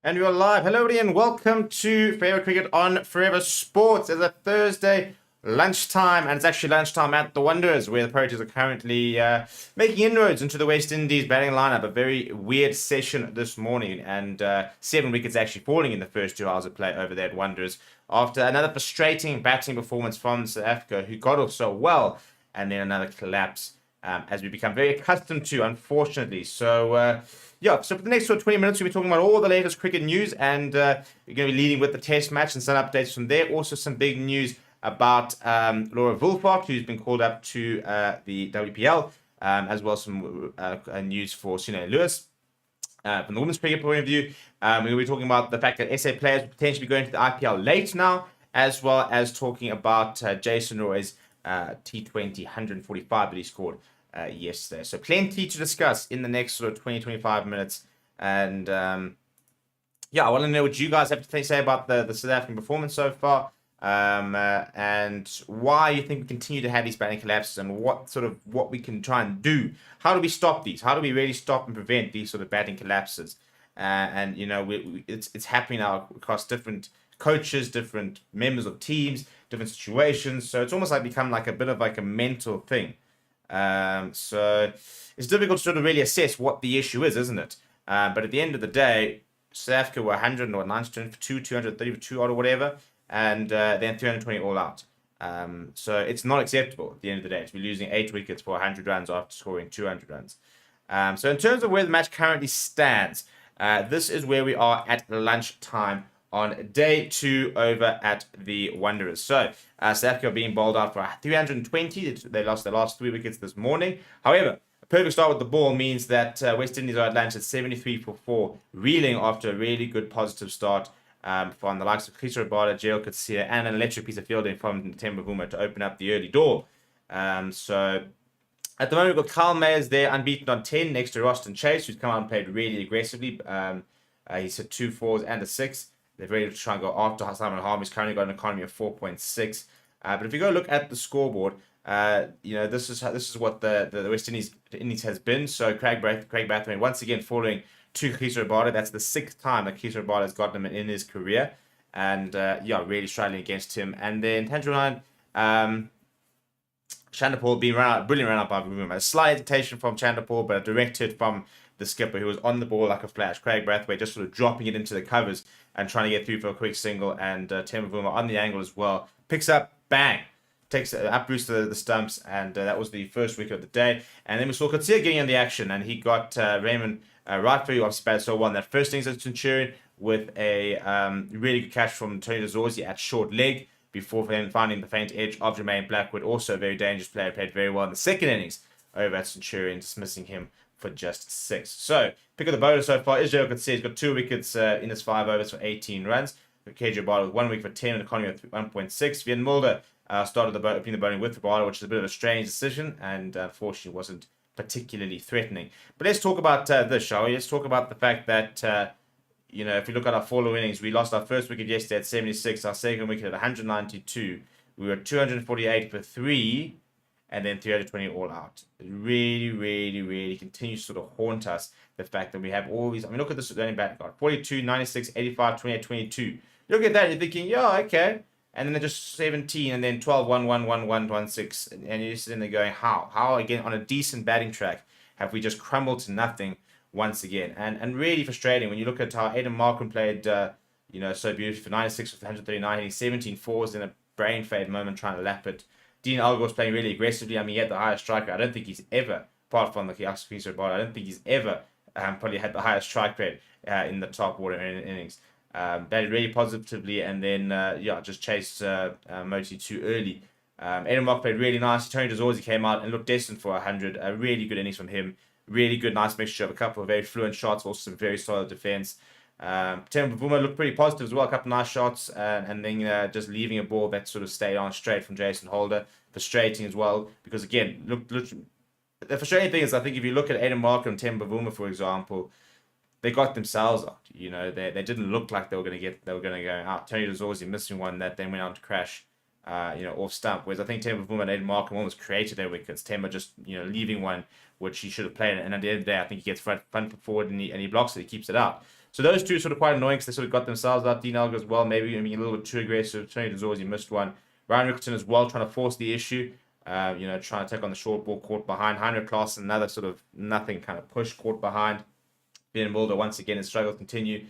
And we are live. Hello, everybody, and welcome to Forever Cricket on Forever Sports. It's a Thursday lunchtime, and it's actually lunchtime at the Wanderers, where the Proteas are currently making inroads into the West Indies batting lineup. A very weird session this morning, and 7 wickets actually falling in the first 2 hours of play over there at Wanderers after another frustrating batting performance from South Africa, who got off so well, and then another collapse, as we become very accustomed to, unfortunately. So for the next 20 minutes, we'll be talking about all the latest cricket news, and we're going to be leading with the test match and some updates from there. Also, some big news about Laura Vulfart, who's been called up to the WPL, as well as some news for Sune Lewis. From the women's cricket point of view, we'll be talking about the fact that SA players will potentially be going to the IPL late now, as well as talking about Jason Roy's T20 145 that he scored yesterday. So plenty to discuss in the next sort of 20-25 minutes. And I want to know what you guys have to say about the South African performance so far, and why you think we continue to have these batting collapses, and what we can try and do. How do we stop these? How do we really stop and prevent these sort of batting collapses? It's happening now across different coaches, different members of teams, different situations. So it's almost like become like a bit of like a mental thing. So it's difficult to sort of really assess what the issue is, isn't it? But at the end of the day, South Africa were 100 or 90 for 230 for 2 or whatever, and then 320 all out. So it's not acceptable at the end of the day to be losing 8 wickets for 100 runs after scoring 200 runs. So in terms of where the match currently stands, this is where we are at lunchtime on day 2 over at the Wanderers. So South Africa being bowled out for 320. They lost their last 3 wickets this morning. However, a perfect start with the ball means that West Indies are at lunch at 73 for 4, reeling after a really good positive start from the likes of Khisar Rabada, Gerald Coetzee, and an electric piece of fielding from Temba Bavuma to open up the early door. So at the moment, we've got Kyle Mayers there, unbeaten on 10, next to Roston Chase, who's come out and played really aggressively. He's hit 2 fours and a 6. They're ready to try and go after Simon Harm. He's currently got an economy of 4.6. But if you go look at the scoreboard, this is what the West Indies has been. So Craig Bathman once again following to Khisar Rabada. That's the 6th time that Khisar Rabada has gotten him in his career, and really struggling against him. And then Tangerine, Chanderpaul being brilliant run out by Bavuma. A slight hesitation from Chanderpaul, but a direct hit from the skipper, who was on the ball like a flash. Craig Brathwaite just sort of dropping it into the covers and trying to get through for a quick single. And Temba Bavuma on the angle as well. Picks up, bang, takes up boost to the stumps, and that was the first wicket of the day. And then we saw Coetzee getting in the action, and he got Raymond right through. Obviously, batted so well in that first innings at Centurion with a really good catch from Tony Zorzi at short leg, before then finding the faint edge of Jermaine Blackwood, also a very dangerous player, played very well in the second innings over at Centurion, dismissing him for just 6. So, pick of the bowler so far is Gerald Coetzee. He's got 2 wickets in his 5 overs for 18 runs. KJ Rabada with 1 wicket for 10 and an economy of 1.6. Vian Mulder started opening the bowling with Rabada, which is a bit of a strange decision, and unfortunately wasn't particularly threatening. But let's talk about this, shall we? Let's talk about the fact that if you look at our follow innings, we lost our first wicket yesterday at 76, our second wicket at 192. We were 248 for 3, and then 320 all out. It really, really, really continues to sort of haunt us, the fact that we have all these. I mean, look at this running back card: 42, 96, 85, 28, 22. You look at that, you're thinking, yeah, okay. And then they're just 17, and then 12, 1, 1, 1, 1, 1, 6. And you're sitting there going, how? How, again, on a decent batting track, have we just crumbled to nothing once again? And really frustrating when you look at how Aidan Markham played, so beautifully for 96 with 139, hitting 17 fours in a brain fade moment trying to lap it. Dean Algar was playing really aggressively. I mean, he had the highest striker. I don't think he's ever, apart from the Khisar Rabada, I don't think he's ever probably had the highest strike rate in the top order innings. Batted really positively, and then just chased Moti too early. Aidan Mark played really nice. Tony Dezorzi came out and looked destined for 100. A really good innings from him. Really good, nice mixture of a couple of very fluent shots, also some very solid defense. Temba Bavuma looked pretty positive as well, a couple of nice shots, and then just leaving a ball that sort of stayed on straight from Jason Holder. Frustrating as well, because again, look, the frustrating thing is, I think if you look at Aidan Markham and Temba Bavuma, for example, they got themselves out. They didn't look like they were going to go out. Tony Dezorzi missing one that then went on to crash, off stump. Whereas I think Temba Bavuma and Aidan Markham almost created their wickets. Temba just leaving one which he should have played, and at the end of the day, I think he gets front foot forward and he blocks it, he keeps it out. So those two are sort of quite annoying because they sort of got themselves out. Dean Elgar as well, maybe being a little bit too aggressive. Tony DeZorzi missed one. Ryan Rickerton as well, trying to force the issue. Trying to take on the short ball, caught behind. Heinrich Klaassen, another sort of nothing kind of push, caught behind. Ben Mulder, once again, his struggles continue.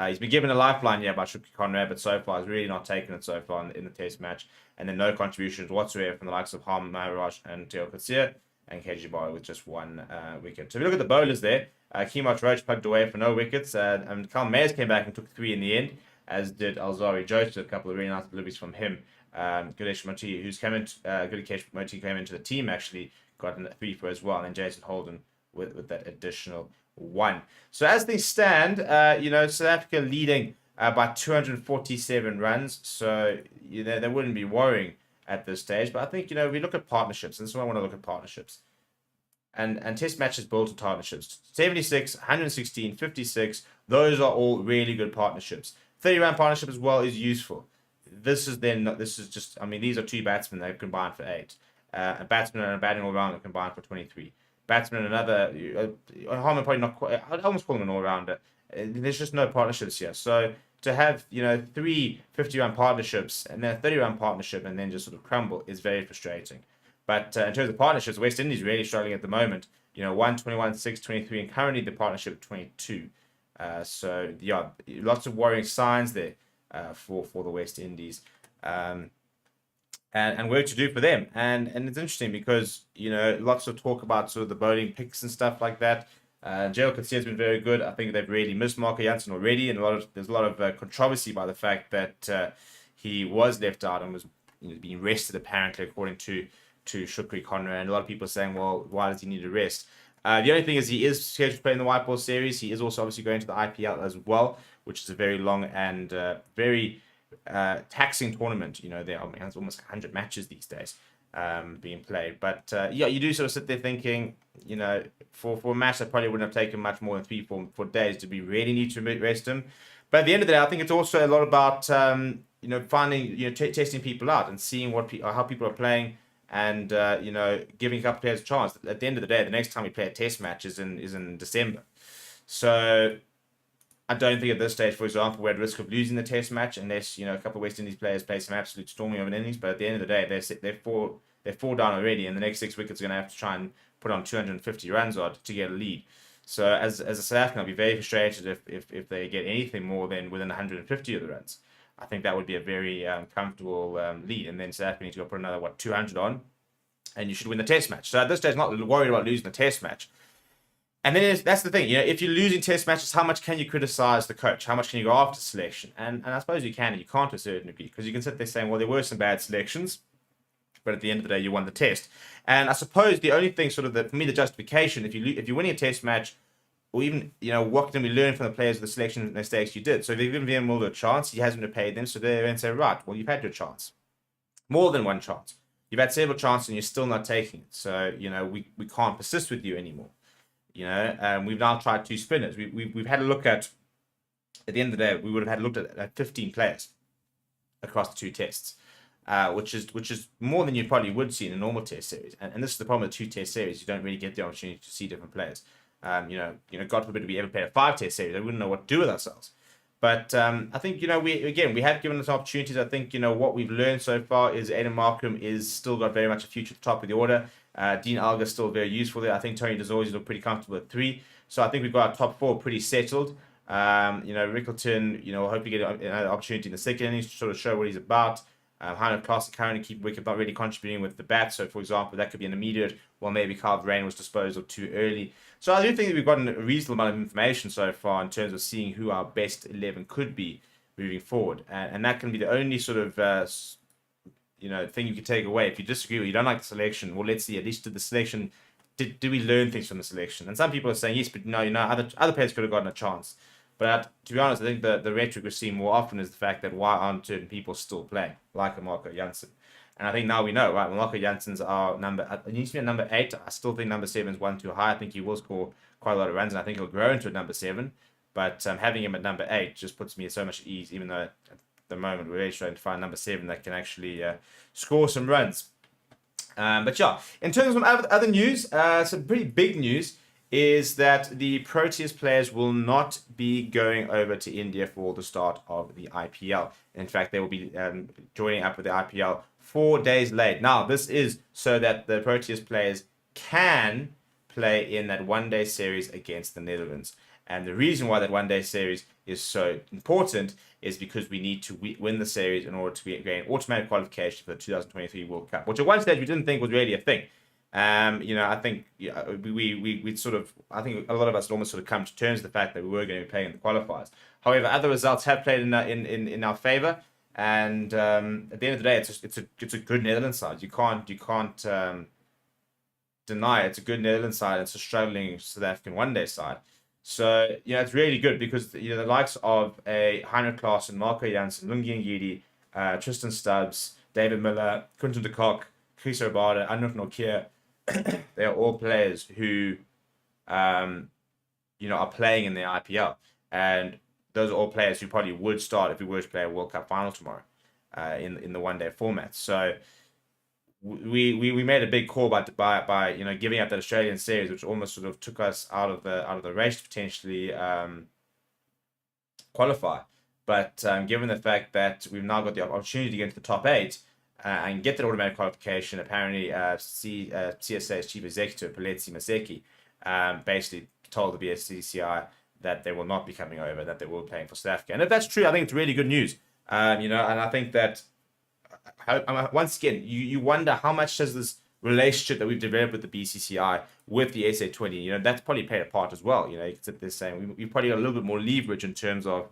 He's been given a lifeline here by Shukri Conrad, but so far he's really not taken it so far in the test match. And then no contributions whatsoever from the likes of Harm Maharaj and Teo Katsir and KG Bar with just one wicket. So if you look at the bowlers there, Keemart Roach plugged away for no wickets. And Carl Mayers came back and took 3 in the end, as did Alzari Joseph. A couple of really nice deliveries from him. Gulesh Moti, who's come in, Gulesh Moti came into the team actually, got a 3 for as well. And then Jason Holden with that additional 1. So as things stand, South Africa leading by 247 runs. So they wouldn't be worrying at this stage. But I think we look at partnerships, and this is why I want to look at partnerships. And test matches built on partnerships. 76, 116, 56. Those are all really good partnerships. 30-round partnership as well is useful. These are 2 batsmen that have combined for 8. A batsman and a batting all-rounder combined for 23. Batsman and another, Harman probably not quite, I'd almost call him an all-rounder. There's just no partnerships here. So to have, 3 50-round partnerships and then a 30-round partnership and then just sort of crumble is very frustrating. But in terms of partnerships, West Indies really struggling at the moment. 1, 21, 6, 23, and currently the partnership 22. Lots of worrying signs there for the West Indies. And work to do for them. And it's interesting because, lots of talk about sort of the bowling picks and stuff like that. Jael Katsir has been very good. I think they've really missed Marco Jansen already, and there's a lot of controversy by the fact that he was left out and was being rested apparently, according to Shukri Conrad. And a lot of people are saying, well, why does he need a rest? The only thing is he is scheduled to play in the White Ball Series. He is also obviously going to the IPL as well, which is a very long and very taxing tournament. There's almost 100 matches these days being played. But you do sort of sit there thinking, for a match that probably wouldn't have taken much more than 3-4 days, do we really need to rest him? But at the end of the day, I think it's also a lot about finding, testing people out and seeing how people are playing, and giving a couple of players a chance. At the end of the day, the next time we play a test match is in December. So I don't think at this stage, for example, we're at risk of losing the test match unless, a couple of West Indies players play some absolute storming of an innings. But at the end of the day, they're 4 down already, and the next 6 wickets are going to have to try and put on 250 runs odd to get a lead. So as a South African, I'll be very frustrated if they get anything more than within 150 of the runs. I think that would be a very comfortable lead. And then South Africa need to go put another, 200 on, and you should win the test match. So at this stage, not worried about losing the test match. And then that's the thing, if you're losing test matches, how much can you criticize the coach? How much can you go after selection? And I suppose you can and you can't to a certain degree, because you can sit there saying, well, there were some bad selections, but at the end of the day, you won the test. And I suppose the only thing for me, the justification, if you're winning a test match, or even, what can we learn from the players of the selection mistakes you did? So if you've given Van Mulder a chance, he hasn't repaid them, so they're going to say, right, well, you've had your chance. More than one chance. You've had several chances and you're still not taking it. So, we can't persist with you anymore. We've now tried 2 spinners. We've had a look at the end of the day, we would have had looked at 15 players across the 2 tests, which is more than you probably would see in a normal test series. And this is the problem with 2 test series. You don't really get the opportunity to see different players. God forbid we ever play a 5 test series. I wouldn't know what to do with ourselves. But I think, we have given us opportunities. I think, what we've learned so far is Aiden Markham is still got very much a future at the top of the order. Dean Elgar is still very useful there. I think Tony DeZorzi look pretty comfortable at 3. So I think we've got our top 4 pretty settled. Rickerton, hope you get an opportunity in the second innings to sort of show what he's about. Heinrich Klaassen currently keep wicket, not really contributing with the bat. So, for example, that could be an immediate, well, maybe Carl Rain was disposed of too early. So I do think that we've gotten a reasonable amount of information so far in terms of seeing who our best 11 could be moving forward. And that can be the only sort of, thing you can take away. If you disagree or you don't like the selection, well, let's see, at least did the selection, do we learn things from the selection? And some people are saying, yes, but no, other players could have gotten a chance. But to be honest, I think the rhetoric we're seeing more often is the fact that why aren't certain people still playing, like a Marco Jansen? And I think now we know, right? Well, Marco Jansen's our he needs to be at number 8. I still think number 7 is one too high. I think he will score quite a lot of runs, and I think he'll grow into a number 7. But having him at number 8 just puts me at so much ease, even though at the moment we're really trying to find number 7 that can actually score some runs. But yeah, in terms of other news, some pretty big news is that the Proteas players will not be going over to India for the start of the IPL. In fact, they will be joining up with the IPL 4 days late. Now, this is so that the Proteas players can play in that one-day series against the Netherlands. And the reason why that one-day series is so important is because we need to win the series in order to gain automatic qualification for the 2023 World Cup, which at one stage we didn't think was really a thing. I think we sort of, I think a lot of us almost sort of come to terms with the fact that we were going to be playing in the qualifiers. However, other results have played in our favour, and at the end of the day, it's a good Netherlands side. You can't deny it. It's a good Netherlands side. It's a struggling South African one-day side. So it's really good because the likes of a Heinrich Klaassen, Marco Jansen, Lungi Ngidi, Tristan Stubbs, David Miller, Quinton de Kock, Chris Obada, Anurag Nokia. They are all players who, are playing in the IPL, and those are all players who probably would start if we were to play a World Cup final tomorrow, in the one-day format. So we made a big call by giving up that Australian series, which almost sort of took us out of the race to potentially qualify. But given the fact that we've now got the opportunity to get into the top 8. And get that automatic qualification, apparently CSA's chief executive, Paletsi Maseki, basically told the BSCCI that they will not be coming over, that they will be playing for South Africa. And if that's true, I think it's really good news. And I think that, once again, you wonder how much does this relationship that we've developed with the BCCI, with the SA20, that's probably played a part as well. You could sit there saying we've probably got a little bit more leverage in terms of,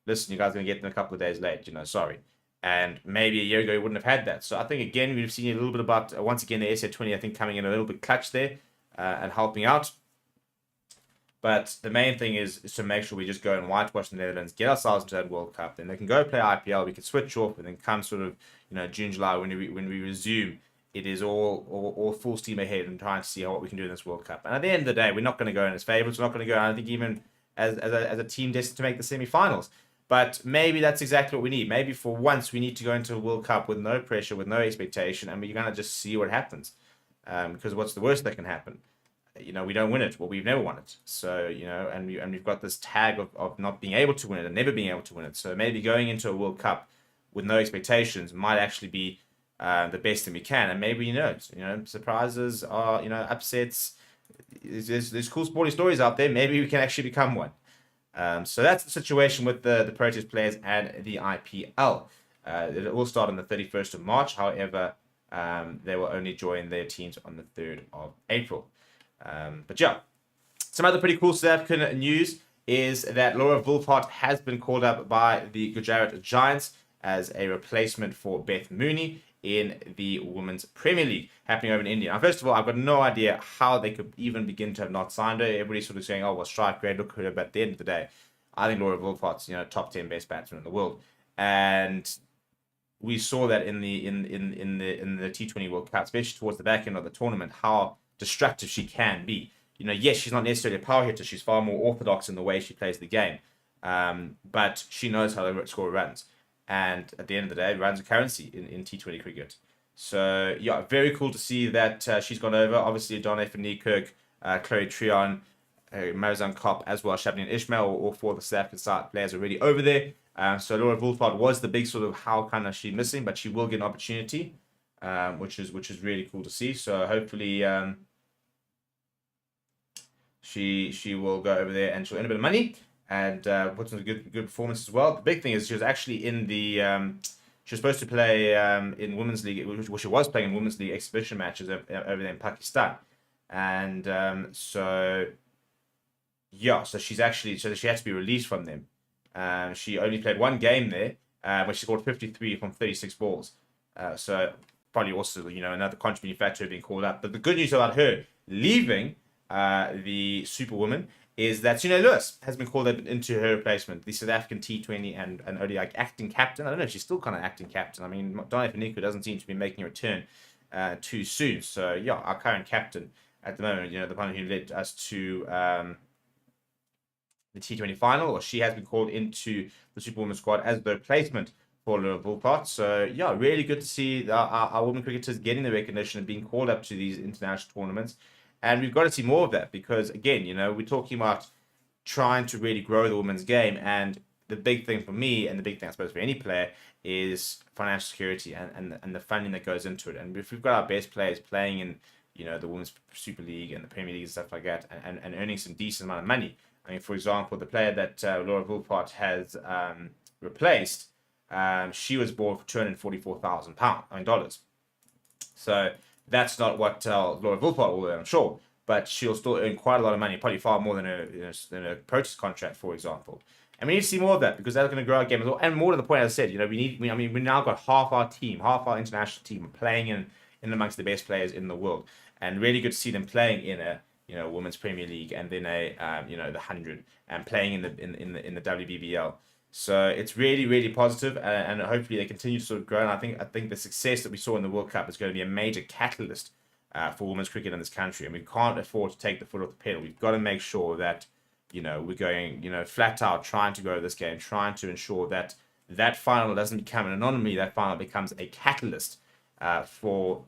listen, you guys are going to get them a couple of days late, sorry. And maybe a year ago, we wouldn't have had that. So I think, again, we've seen a little bit about, once again, the SA20, I think, coming in a little bit clutch there and helping out. But the main thing is to make sure we just go and whitewash the Netherlands, get ourselves into that World Cup. Then they can go play IPL. We can switch off, and then come sort of, June, July, when we resume, it is all full steam ahead and trying to see what we can do in this World Cup. And at the end of the day, we're not going to go in as favourites. We're not going to go, I think, even as a team destined to make the semi-finals. But maybe that's exactly what we need. Maybe for once we need to go into a World Cup with no pressure, with no expectation, and we're going to just see what happens. Because what's the worst that can happen? We don't win it. Well, we've never won it. So, and we've got this tag of not being able to win it and never being able to win it. So maybe going into a World Cup with no expectations might actually be the best thing we can. And maybe, surprises are, upsets. There's cool sporting stories out there. Maybe we can actually become one. So that's the situation with the Proteas players and the IPL. It will start on the 31st of March. However, they will only join their teams on the 3rd of April. But yeah, some other pretty cool South African news is that Laura Wolfhard has been called up by the Gujarat Giants as a replacement for Beth Mooney in the Women's Premier League happening over in India. Now, first of all, I've got no idea how they could even begin to have not signed her. Everybody's sort of saying, oh, well, strike great, look at her. But at the end of the day, I think Laura Wolfhard's, top 10 best batsman in the world. And we saw that in the T20 World Cup, especially towards the back end of the tournament, how destructive she can be. Yes, she's not necessarily a power hitter. She's far more orthodox in the way she plays the game. But she knows how to score runs. And at the end of the day, runs are currency in T20 cricket. So, yeah, very cool to see that she's gone over. Obviously, Donna van Niekerk, Chloe Trion, Marizan Kopp, as well as Shabneen Ismail, all four of the South African side players already over there. So Laura Wolfhard was the big sort of how kind of she missing, but she will get an opportunity, which is really cool to see. So hopefully she will go over there and she'll earn a bit of money and put some good performance as well. The big thing is she was actually in the she was supposed to play in Women's League, which she was playing in Women's League exhibition matches over there in Pakistan, and so she's actually she had to be released from them. She only played one game there, where she scored 53 from 36 balls. So probably also another contributing factor being called up. But the good news about her leaving the Superwoman is that Lewis has been called into her replacement, the South African T20 and only acting captain. I don't know if she's still kind of acting captain. I mean, Donna van Niekerk doesn't seem to be making a return too soon. So yeah, our current captain at the moment, the one who led us to the T20 final, or she has been called into the Superwoman squad as the replacement for Laura Wolfhard. So yeah, really good to see our women cricketers getting the recognition and being called up to these international tournaments. And we've got to see more of that because, again, we're talking about trying to really grow the women's game. And the big thing for me, and the big thing I suppose for any player, is financial security and the funding that goes into it. And if we've got our best players playing in, the Women's Super League and the Premier League and stuff like that, and earning some decent amount of money. I mean, for example, the player that Laura Vulpart has replaced, she was bought for $244,000, So that's not what Laura Vulpart will earn, I'm sure, but she'll still earn quite a lot of money, probably far more than a Proteas contract, for example. And we need to see more of that because that's going to grow our game as well. And more to the point, as I said, we now got half our international team playing in amongst the best players in the world, and really good to see them playing in a Women's Premier League and then the 100 and playing in the WBBL. So it's really, really positive, and hopefully they continue to sort of grow. And I think the success that we saw in the World Cup is going to be a major catalyst for women's cricket in this country, and we can't afford to take the foot off the pedal. We've got to make sure that we're going flat out trying to grow this game, trying to ensure that that final doesn't become an anomaly. That final becomes a catalyst for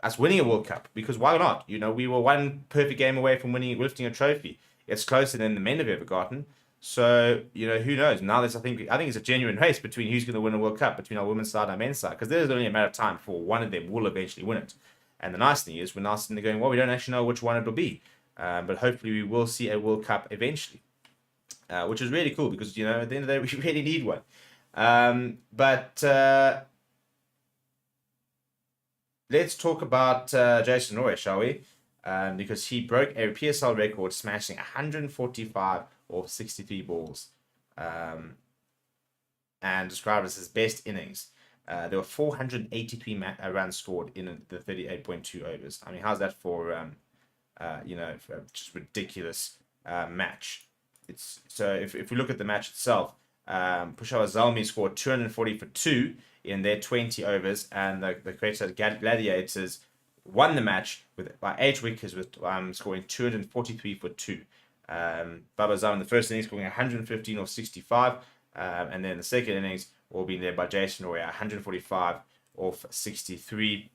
us winning a World Cup. Because why not? We were one perfect game away from lifting a trophy. It's closer than the men have ever gotten. So who knows? Now I think it's a genuine race between who's going to win a World Cup between our women's side and our men's side, because there's only a matter of time before one of them will eventually win it. And the nice thing is we're now sitting there going, well, we don't actually know which one it'll be. But hopefully we will see a World Cup eventually, which is really cool because, at the end of the day, we really need one. Let's talk about Jason Roy, shall we? Because he broke a PSL record, smashing 145 off 63 balls, and described as his best innings. There were 483 runs scored in the 38.2 overs. I mean, how's that for just ridiculous match? So if we look at the match itself, Pushkar Zalmi scored 240 for 2 in their 20 overs, and the Proteas Gladiators won the match by 8 wickets with scoring 243 for 2. Baba Zam in the first innings scoring 115 off 65, and then the second innings all being led by Jason Roy, 145 off 63.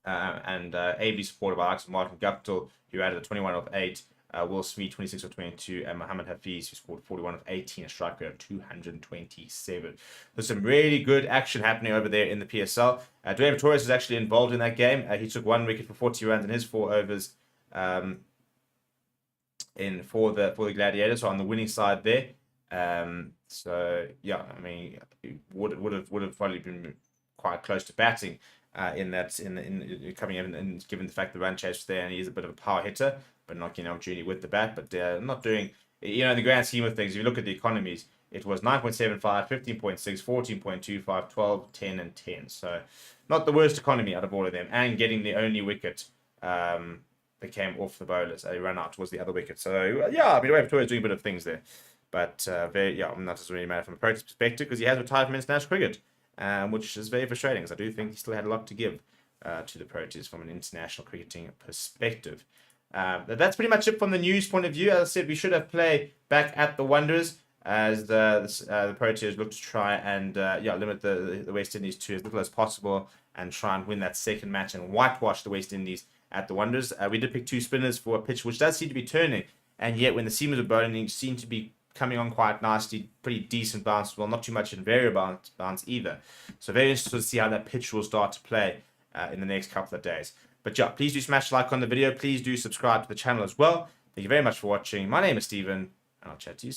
And ably supported by Alex Martin Guptill, who added a 21 off 8, Will Smith 26 of 22, and Mohammad Hafiz, who scored 41 of 18, a strike rate of 227. There's some really good action happening over there in the PSL. Dwayne Torres is actually involved in that game. He took 1 wicket for 40 runs in his 4 overs for the Gladiators, so on the winning side there. So yeah, I mean, it would have probably been quite close to batting in coming in, and given the fact the run chase was there, and he is a bit of a power hitter, but not getting opportunity with the bat. But not doing, in the grand scheme of things, if you look at the economies, it was 9.75, 15.6, 14.25, 12, 10, and 10. So not the worst economy out of all of them, and getting the only wicket that came off the bowlers. A run out was the other wicket. So yeah, I mean, Victoria is doing a bit of things there. But that doesn't really matter from a Proteas perspective because he has retired from international cricket, which is very frustrating because I do think he still had a lot to give to the Proteas from an international cricketing perspective. But that's pretty much it from the news point of view. As I said, we should have play back at the Wanderers as the Proteas look to try and limit the West Indies to as little as possible and try and win that second match and whitewash the West Indies at the Wanderers. We did pick 2 spinners for a pitch which does seem to be turning, and yet when the seamers were bowling, they seem to be coming on quite nicely, pretty decent bounce, well, not too much in variable bounce either. So very interested to see how that pitch will start to play in the next couple of days. But yeah, please do smash like on the video. Please do subscribe to the channel as well. Thank you very much for watching. My name is Steven, and I'll chat to you soon.